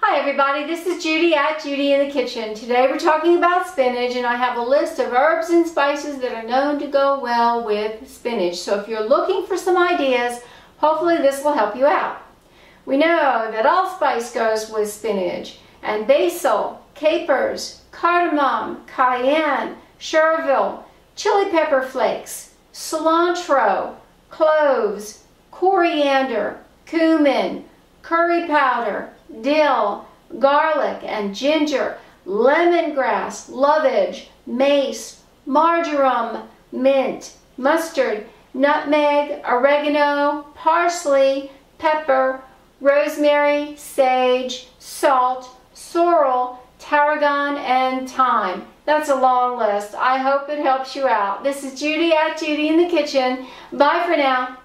Hi everybody, this is Judy at Judy in the Kitchen. Today we're talking about spinach, and I have a list of herbs and spices that are known to go well with spinach. So if you're looking for some ideas, hopefully this will help you out. We know that allspice goes with spinach, and basil, capers, cardamom, cayenne, chervil, chili pepper flakes, cilantro, cloves, coriander, cumin, curry powder, dill, garlic and ginger, lemongrass, lovage, mace, marjoram, mint, mustard, nutmeg, oregano, parsley, pepper, rosemary, sage, salt, sorrel, tarragon, and thyme. That's a long list. I hope it helps you out. This is Judy at Judy in the Kitchen. Bye for now.